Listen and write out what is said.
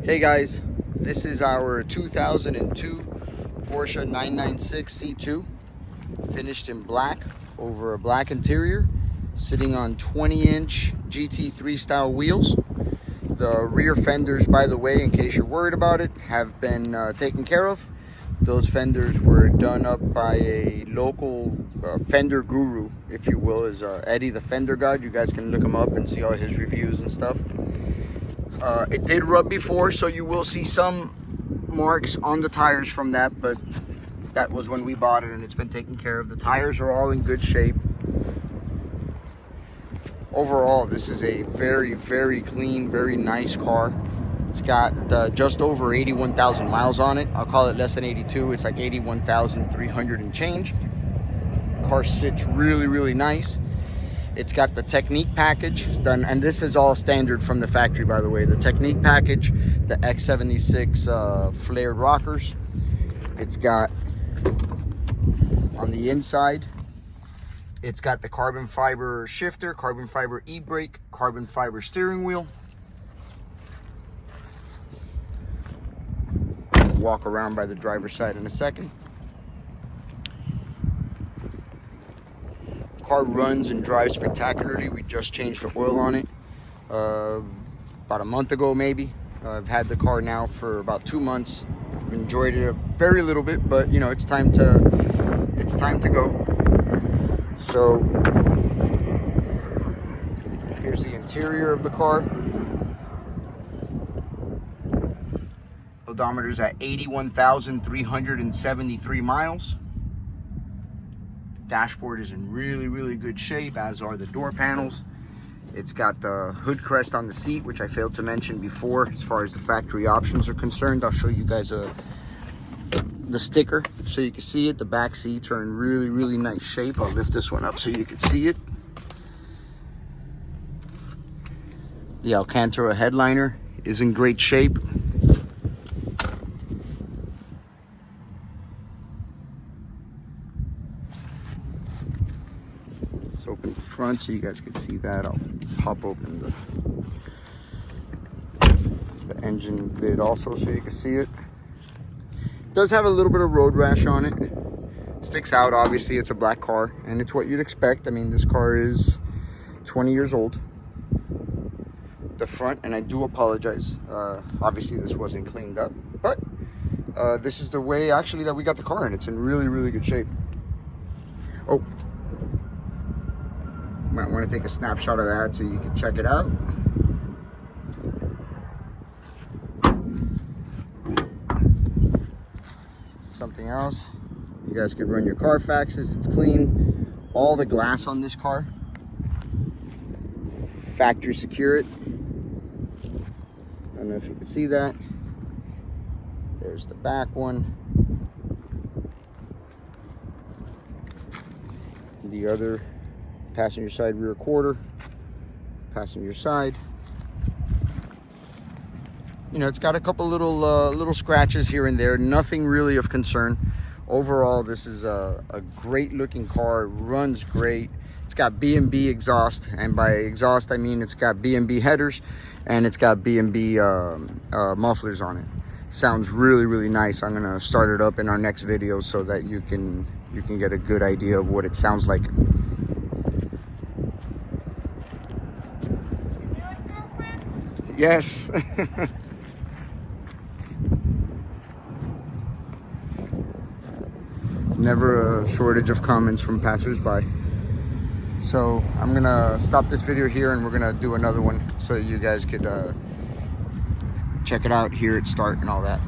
Hey guys, this is our 2002 Porsche 996 C2, finished in black over a black interior, sitting on 20-inch GT3 style wheels. The rear fenders, by the way, in case you're worried about it, have been taken care of. Those fenders were done up by a local fender guru, if you will, is Eddie the Fender God. You guys can look him up and see all his reviews and stuff. It did rub before, so you will see some marks on the tires from that, but that was when we bought it and it's been taken care of. The tires are all in good shape. Overall, this is a very, very clean, very nice car. It's got just over 81,000 miles on it. I'll call it less than 82. It's like 81,300 and change. Car sits really, really nice. It's got the Technic Package done, and this is all standard from the factory, by the way. The Technic Package, the X76 flared rockers. It's got, on the inside, it's got the carbon fiber shifter, carbon fiber e-brake, carbon fiber steering wheel. Walk around by the driver's side in a second. Car runs and drives spectacularly. We just changed the oil on it about a month ago, maybe. I've had the car now for about 2 months. I've enjoyed it a very little bit, but you know, it's time to go. So here's the interior of the car. Odometer's at 81,373 miles. Dashboard is in really, really good shape, as are the door panels. It's got the hood crest on the seat, which I failed to mention before as far as the factory options are concerned. I'll show you guys the sticker so you can see it. The back seats are in really, really nice shape. I'll lift this one up so you can see it. The Alcantara headliner is in great shape. Let's open the front so you guys can see that. I'll pop open the engine lid also so you can see it. It does have a little bit of road rash on it. Sticks out, obviously. It's a black car and it's what you'd expect. I mean, this car is 20 years old. The front, and I do apologize, obviously this wasn't cleaned up, but this is the way actually that we got the car in. It's in really, really good shape. Oh, might want to take a snapshot of that so you can check it out. Something else, you guys could run your Carfaxes. It's clean. All the glass on this car, factory secure it. I don't know if you can see that. There's the back one. The other passenger side rear quarter, passenger side. You know, it's got a couple little scratches here and there, nothing really of concern. Overall, this is a great looking car. It runs great. It's got B&B exhaust, and by exhaust I mean it's got B&B headers and it's got B&B mufflers on it. Sounds really, really nice. I'm gonna start it up in our next video so that you can get a good idea of what it sounds like. Yes. Never a shortage of comments from passersby. So I'm gonna stop this video here and we're gonna do another one so you guys could check it out, hear it start and all that.